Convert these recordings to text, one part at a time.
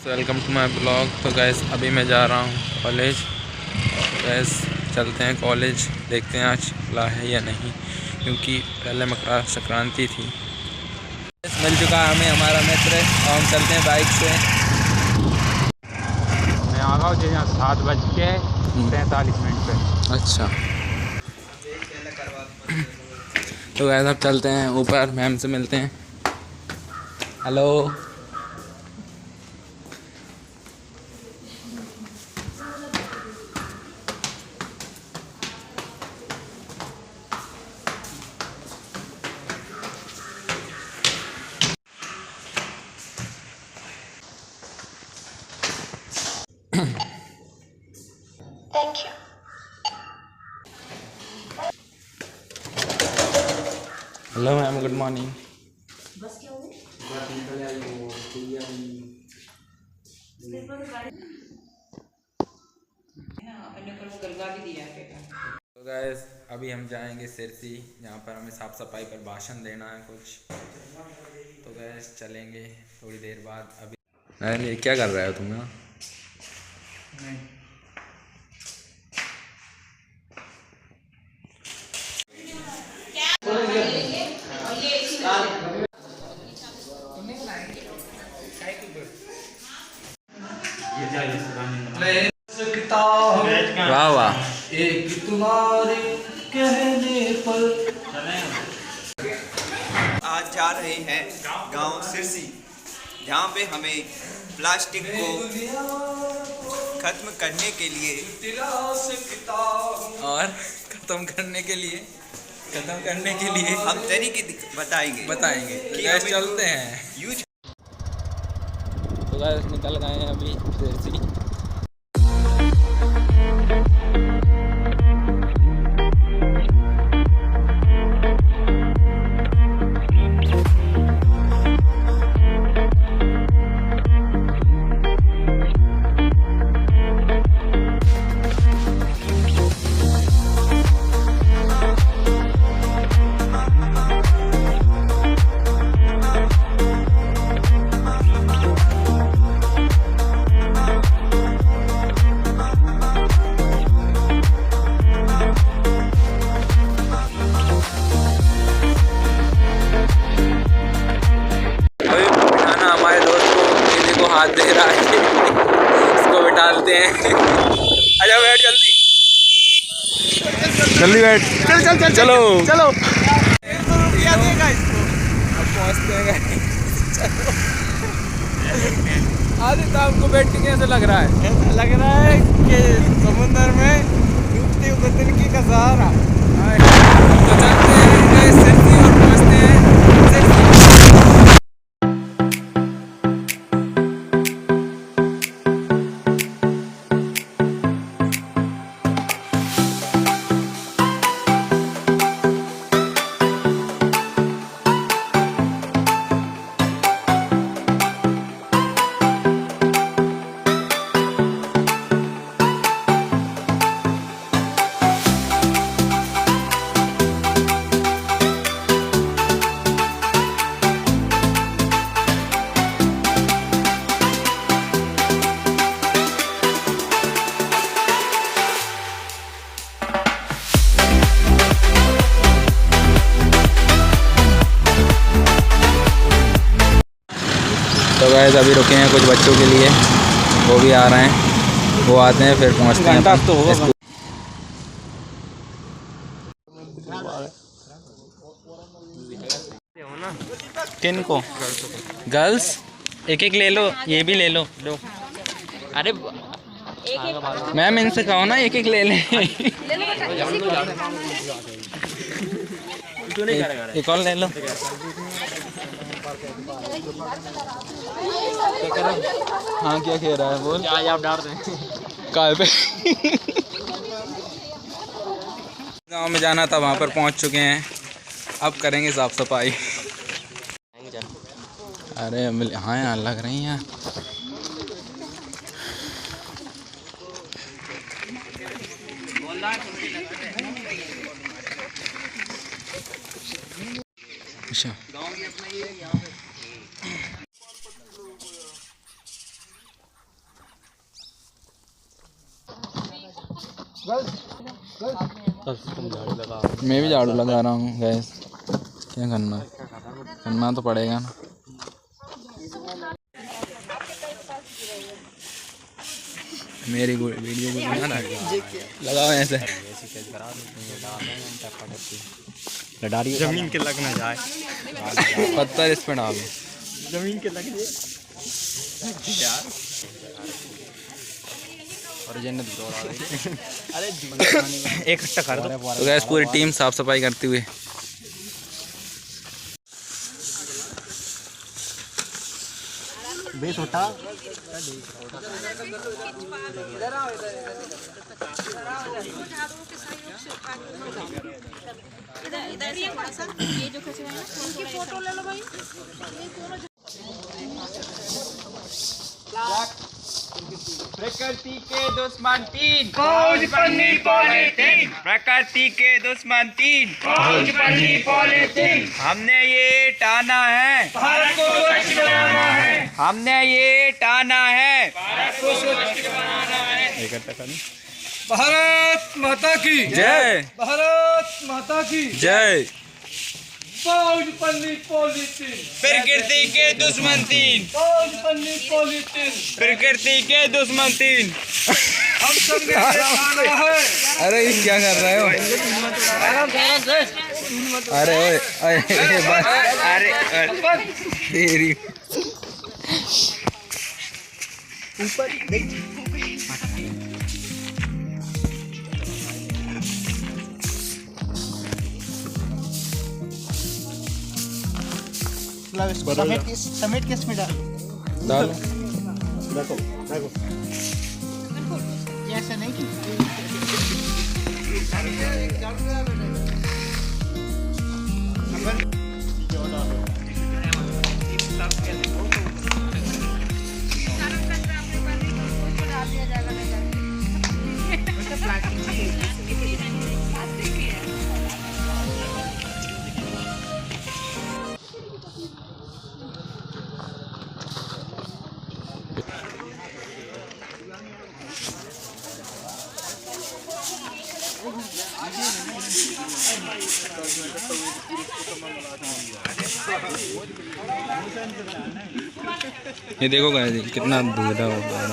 Welcome to my blog. तो guys अभी मैं जा रहा हूँ कॉलेज। गैस चलते हैं कॉलेज, देखते हैं आज खुला है या नहीं, क्योंकि पहले मकर संक्रांति थी। मिल चुका है हमें हमारा मित्र और हम चलते हैं बाइक से। मैं आ गया हूँ 7:43 पे। अच्छा, तो गैस अब चलते हैं ऊपर, मैम से मिलते हैं। Hello. Thank you. Hello ma'am, good morning. बस क्या हुआ? तो गैस अभी हम जाएंगे सिरसी, जहाँ पर हमें साफ़ सफाई पर भाषण देना है कुछ। तो गैस चलेंगे थोड़ी देर बाद। अभी नहीं, क्या कर रहे हो तुम ना? वाह वाह। एक तुम्हारे कहने पर। आज जा रहे हैं गांव सिरसी, जहां पे हमें प्लास्टिक को खत्म करने के लिए हम तरीके बताएंगे तो गैस चलते हैं। यूज। तो गैस निकल गए हैं अभी सिरसी। हाथ दे रहा है, इसको बिठाते हैं। आजा बैठ, जल्दी जल्दी बैठ। चलो चलो। अब पहुँचते हैं। आधे तो आपको बैठ के कैसे लग रहा है? ऐसा लग रहा है कि समुद्र में डूबती हुई तिनकी का सहारा। तो चलते हैं सिरसी और पहुँचते हैं सिरसी। तो गाइस अभी रुके हैं कुछ बच्चों के लिए, वो भी आ रहे हैं, वो आते हैं फिर पहुंचते हैं। तो होगा। किन को? गर्ल्स एक एक ले लो, ये भी ले लो। अरे मैम इनसे कहो ना एक एक ले लें। एक और ले लो। हाँ क्या कह रहा है बोल? आप डाल दें। काय पे? गांव में जाना था, वहाँ पर पहुँच चुके हैं, अब करेंगे साफ सफाई। अरे हाँ यहाँ लग रही हैं। अच्छा मैं भी झाड़ू लगा रहा हूँ गैस, क्या करना तो पड़ेगा ना। मेरी वीडियो को बना लगाओ ऐसे, जमीन के लग ना जाए, पत्थर इस पे डालो, जमीन के लग जाए यार। अरे इकट्ठा कर दो। तो गैस पूरी टीम साफ सफाई करते हुए बेस उठा। ये जो कचरा है उनकी फोटो ले लो भाई। प्रकृति के दुश्मन तीन, फौज पन्नी पॉलिथीन। प्रकृति के दुश्मन तीन, फौज पन्नी पॉलिथीन। हमने ये टाना है भारत को स्वच्छ बनाना है। हमने ये टाना है भारत को स्वच्छ बनाना है। भारत माता की जय, भारत माता की जय। फौज पन्नी पॉलिथीन, प्रकृति के दुश्मन तीन, फौज पन्नी पॉलिथीन। प्रकृति के दुश्मन तीन। हम सब ने खाना है। अरे ये क्या कर रहे हो? अरे ओए अरे तेरी समेट के इसमें डाल। डालो। देखो देखो ऐसे नहीं की। ये देखो गाइस कितना दूधा होता है।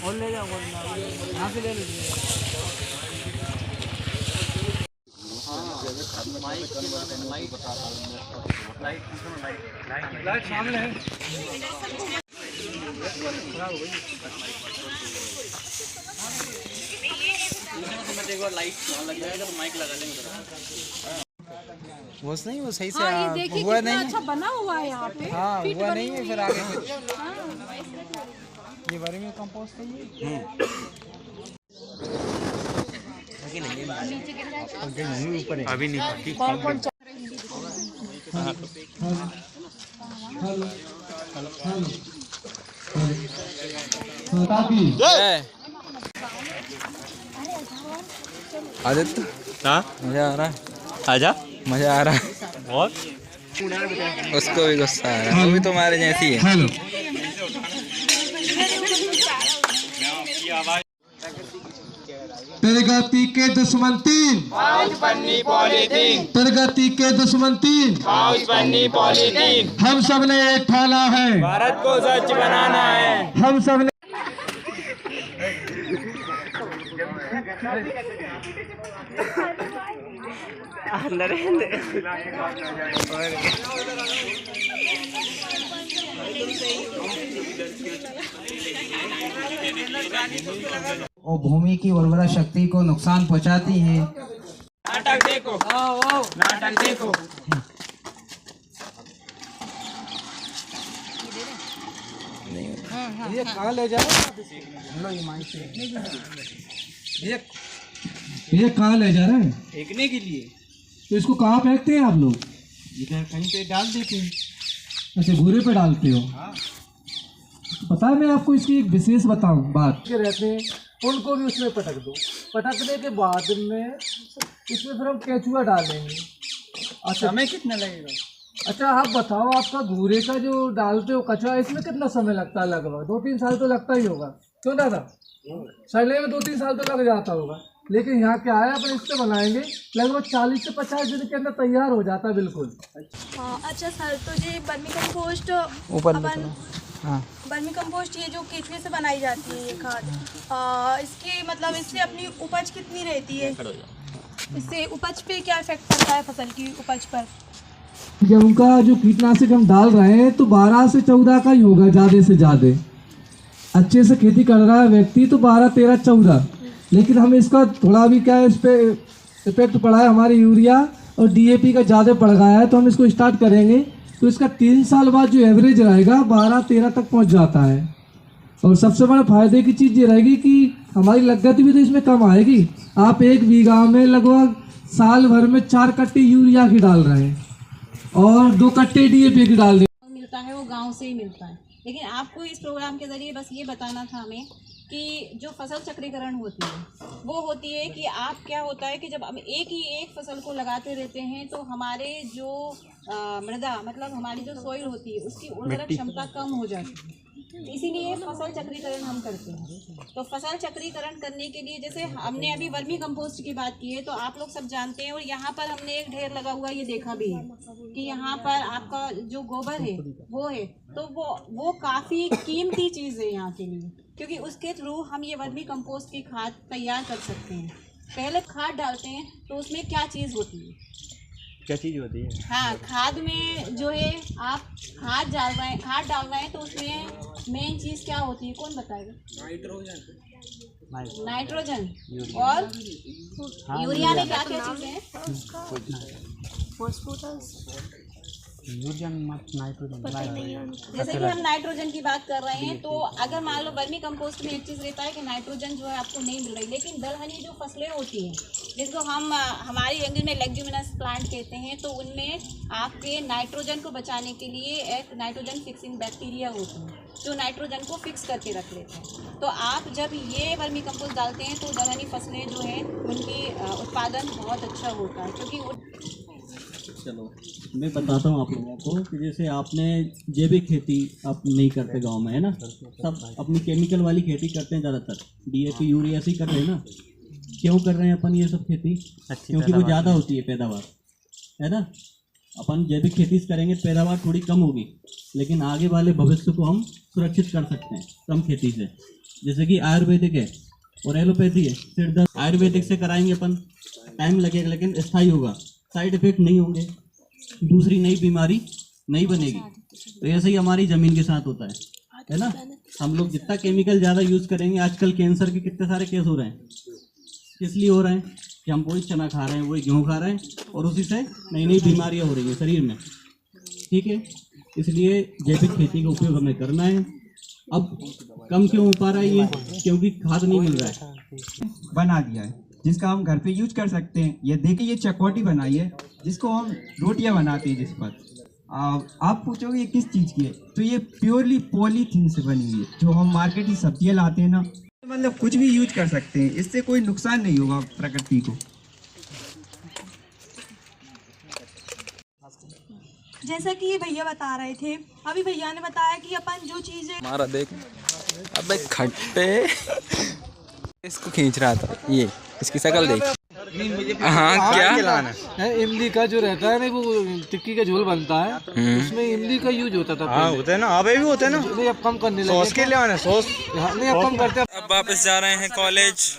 और ले जाओ यहाँ से ले लीजिए। लाइट सामने है। वो नहीं, वो सही से हाँ, ये देखिए हुआ कितना नहीं। अच्छा बना हुआ है यहाँ पे। हाँ फिट हुआ बनी नहीं है, हुई फिर है। आगे हाँ। ये वर्मी कंपोस्ट है ये। अभी नहीं पाती। कौन जय आदित्य, मजा आ रहा है। आजा। मजा आ रहा है बहुत। उसको भी गुस्सा आ रहा है, वो भी तुम्हारे जैसी है। प्रगति के दुश्मन तीन, फौज पन्नी पॉलिथीन, प्रगति के दुश्मन तीन। फौज पन्नी पॉलिथीन। हम सब ने एक ठाना है, भारत को स्वच्छ बनाना है। हम सब ने और भूमि की उर्वरा शक्ति को नुकसान पहुंचाती है। नाटक देखो, नाटक देखो। ये कहाँ ले जाओ? ये कहाँ ले जा रहे हैं? फेंकने के लिए। तो इसको कहाँ फेंकते हैं आप लोग? इधर कहीं पे डाल देते हैं। ऐसे घूरे पे डालते हो। पता है, मैं आपको इसकी एक विशेष बताऊं बात के रहते हैं, उनको भी उसमें पटक दो। पटकने के बाद में इसमें फिर हम केचुआ डालेंगे। अच्छा, समय कितना लगेगा? अच्छा आप बताओ, आपका घूरे का जो डालते हो कचरा, इसमें कितना समय लगता है? लगभग 2-3 साल तो लगता ही होगा, क्यों दादा? सड़ने में 2-3 साल तो लग जाता होगा। लेकिन यहाँ क्या है, अपन इससे बनाएंगे लगभग 40 से 50 दिन के अंदर तैयार हो जाता है बिल्कुल। अच्छा सर, तो ये वर्मी कंपोस्ट वर्मी कंपोस्ट ये जो केचुए से बनाई जाती है ये खाद, इसकी मतलब इससे अपनी उपज कितनी रहती है? इससे उपज पे क्या इफेक्ट पड़ता है, फसल की उपज पर? गेहूँ का जो कीटनाशक हम डाल रहे हैं तो 12 से 14 का ही होगा, ज़्यादा से ज़्यादा। अच्छे से खेती कर रहा है व्यक्ति तो 12, 13, 14। लेकिन हम इसका थोड़ा भी क्या है, इस पर इफेक्ट पड़ा है, हमारे यूरिया और DAP का ज़्यादा पड़ गया है। तो हम इसको स्टार्ट करेंगे तो इसका 3 साल बाद जो एवरेज रहेगा 12-13 तक पहुंच जाता है। और सबसे बड़ा फायदे की चीज़ ये रहेगी कि हमारी लागत भी तो इसमें कम आएगी। आप 1 बीघा में लगभग साल भर में 4 कट्टे यूरिया की डाल रहे हैं और 2 कट्टे DAP की डाल रहे हैं। मिलता है वो गांव से ही मिलता है। लेकिन आपको इस प्रोग्राम के ज़रिए बस ये बताना था हमें कि जो फसल चक्रीकरण होती है वो होती है कि आप क्या होता है कि जब हम एक फसल को लगाते रहते हैं तो हमारे जो मृदा मतलब हमारी जो सॉइल होती है उसकी उर्वरक क्षमता कम हो जाती है। इसीलिए फसल चक्रीकरण हम करते हैं। तो फसल चक्रीकरण करने के लिए जैसे हमने अभी वर्मी कंपोस्ट की बात की है तो आप लोग सब जानते हैं, और यहाँ पर हमने एक ढेर लगा हुआ ये देखा भी है कि यहाँ पर आपका जो गोबर है वो है, तो वो काफ़ी कीमती चीज़ है यहाँ के लिए, क्योंकि उसके थ्रू हम ये वर्मी कंपोस्ट की खाद तैयार कर सकते हैं। पहले खाद डालते हैं तो उसमें क्या चीज़ होती है, क्या चीज़ होती है? हाँ, खाद में जो है आप खाद डाल रहे हैं तो उसमें मेन चीज़ क्या होती है, कौन बताएगा? नाइट्रोजन और यूरिया में क्या क्या चीज़ें हैं? जैसे कि हम नाइट्रोजन की बात कर रहे हैं तो अगर मान लो वर्मी कंपोस्ट में एक चीज़ रहता है कि नाइट्रोजन जो है आपको नहीं मिल रही, लेकिन दलहनी जो फसलें होती हैं जिसको हम हमारी लैंग्वेज में लेग्यूमिनस प्लांट कहते हैं, तो उनमें आपके नाइट्रोजन को बचाने के लिए एक नाइट्रोजन फिक्सिंग बैक्टीरिया होती है जो नाइट्रोजन को फिक्स करके रख लेते हैं। तो आप जब ये वर्मी कंपोस्ट डालते हैं तो दलहनी फसलें जो हैं उनकी उत्पादन बहुत अच्छा होता है, क्योंकि चलो मैं बताता हूँ आप लोगों को कि जैसे आपने जैविक खेती आप नहीं करते गांव में, है ना, सब अपनी केमिकल वाली खेती करते हैं ज़्यादातर, DAP यूरिया ऐसे ही कर रहे हैं ना। क्यों कर रहे हैं अपन ये सब खेती? क्योंकि वो ज़्यादा होती है पैदावार, है ना। अपन जैविक खेती करेंगे पैदावार थोड़ी कम होगी, लेकिन आगे वाले भविष्य को हम सुरक्षित कर सकते हैं कम खेती से। जैसे कि आयुर्वेदिक है और एलोपैथी है, सिर दर्द आयुर्वेदिक से कराएंगे अपन, टाइम लगेगा लेकिन स्थायी होगा, साइड इफेक्ट नहीं होंगे, दूसरी नई बीमारी नहीं बनेगी। तो ऐसे ही हमारी ज़मीन के साथ होता है ना। हम लोग जितना केमिकल ज़्यादा यूज़ करेंगे, आजकल कैंसर के कितने सारे केस हो रहे हैं, इसलिए हो रहे हैं कि हम वही चना खा रहे हैं, वही गेहूँ खा रहे हैं और उसी से नई नई बीमारियाँ हो रही हैं शरीर में, ठीक है। इसलिए जैविक खेती का उपयोग हमें करना है। अब कम क्यों हो पा रहा है ये? क्योंकि खाद नहीं मिल रहा है। बना दिया है जिसका हम घर पे यूज कर सकते हैं। ये देखिए, ये चकोटी बनाई है जिसको हम रोटियां बनाते हैं जिस पर। आप पूछोगे ये किस चीज़ की है, तो ये प्योरली पॉलीथीन से बनी हुई है। जो हम मार्केट की सब्जियां लाते हैं ना, मतलब कुछ भी यूज कर सकते हैं, इससे कोई नुकसान नहीं होगा प्रकृति को। जैसा कि ये भैया बता रहे थे, अभी भैया ने बताया कि अपन जो चीज़ें हमारा देख, अबे खट्टे इसको खींच रहा था, ये इसकी शक्ल देख। हाँ क्या इमली का जो रहता है ना, वो टिक्की का झोल बनता है, उसमें इमली का यूज होता था। हाँ होता है ना, अभी भी होता है ना। नहीं, अब कम करने लगे। सॉस के लिए आना सॉस। नहीं, अब कम करते हैं। अब वापस जा रहे हैं कॉलेज।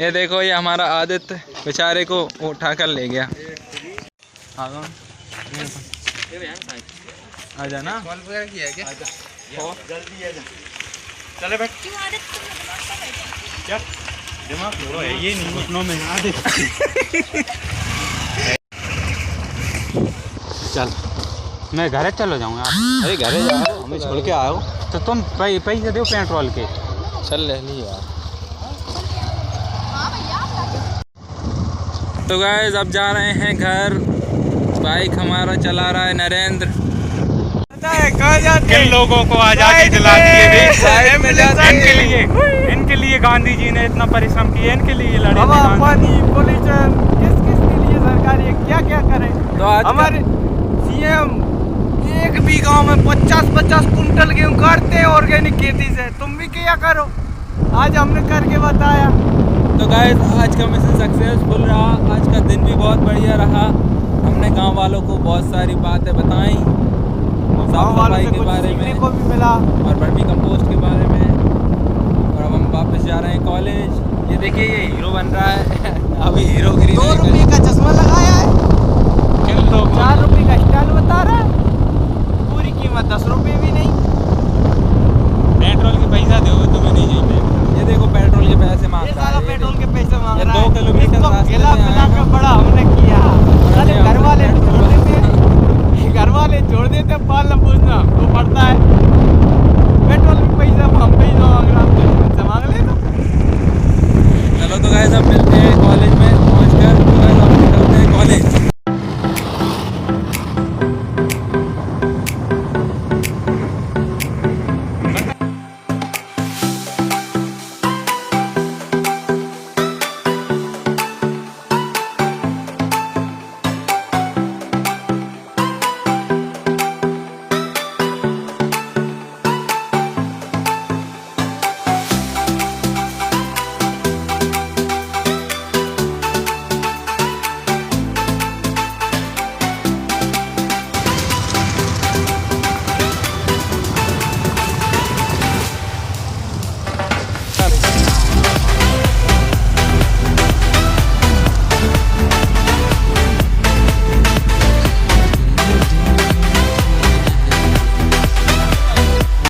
ये देखो, ये हमारा आदित्य बेचारे को उठा कर ले गया। आजा ना, कॉल वगैरह किया क्या? जल्दी आ जा, चले बैठ। क्या दिमाग थोड़ा है ये नहीं घुटनों में आदित्य। चल मैं घरे चलो जाऊँगा। अरे घरे जाओ, हमें छोड़ के आओ। तो तुम पैसे दो पेट्रोल के। चल ले ली यार। तो गाइस अब जा रहे हैं घर। बाइक हमारा चला रहा है नरेंद्र। कहाँ जाते हैं? किन लोगों को आजादी दिला दी इनके लिए गांधी जी ने इतना परिश्रम किया, इनके लिए लड़े। हवा, पानी, पोल्यूशन, किस के लिए सरकार ये क्या क्या करे? तो आज हमारे सीएम एक बीघा में 50-50 कुंटल गेहूं काटते हैं ऑर्गेनिक खेती से। तुम भी क्या करो, आज हमने करके बताया। तो गाइस आज का मिशन सक्सेसफुल रहा। आज का दिन भी बहुत बढ़िया रहा। हमने गांव वालों को बहुत सारी बातें बताई, साफ सफाई के बारे में को भी मिला और वर्मी कंपोस्ट के बारे में। और अब हम वापस जा रहे हैं कॉलेज। ये देखिए ये हीरो बन रहा है अभी हीरोगिरी 2 रुपये का चश्मा लगाया है, 4 रुपये का स्टाइल बता रहा है, पूरी कीमत 10 रुपये भी नहीं। पेट्रोल के पैसा दो तुम्हें नहीं चाहिए। ये देखो पेट्रोल के पैसे मांग रहा है। पेट्रोल के पैसे मांग ये रहा है। 2 किलोमीटर इसको रास्ते खिला में पिला आया के बड़ा हमने किया। अरे घर वाले छोड़ देते, घर वाले छोड़ देते, पालना पूछना तो पड़ता है। पेट्रोल के पैसा हम पे ही मांग रहा है, मांग ले तो। चलो तो गाइस अब मिलते हैं कॉलेज में पहुंचकर। तो गाइस अब निकलते हैं कॉलेज।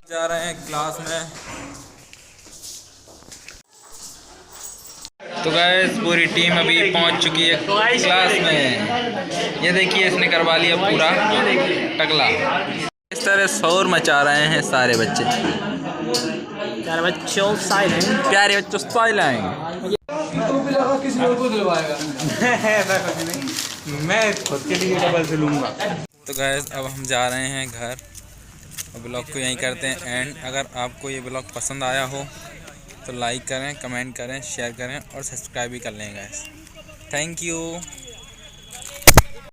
जा रहे हैं क्लास में। तो गाइस पूरी टीम अभी पहुंच चुकी है क्लास में। ये देखिए इसने करवा लिया पूरा टकला। इस तरह शोर मचा रहे हैं सारे बच्चे। प्यारे बच्चों स्टाइल आएंगे। किसी और को दिलवाएगा। मैं खुद के लिए डबल से लूँगा। तो गाइस अब हम जा रहे हैं घर। ब्लॉग को यहीं करते हैं एंड। अगर आपको ये ब्लॉग पसंद आया हो तो लाइक करें, कमेंट करें, शेयर करें और सब्सक्राइब भी कर लें गाइस। Thank you.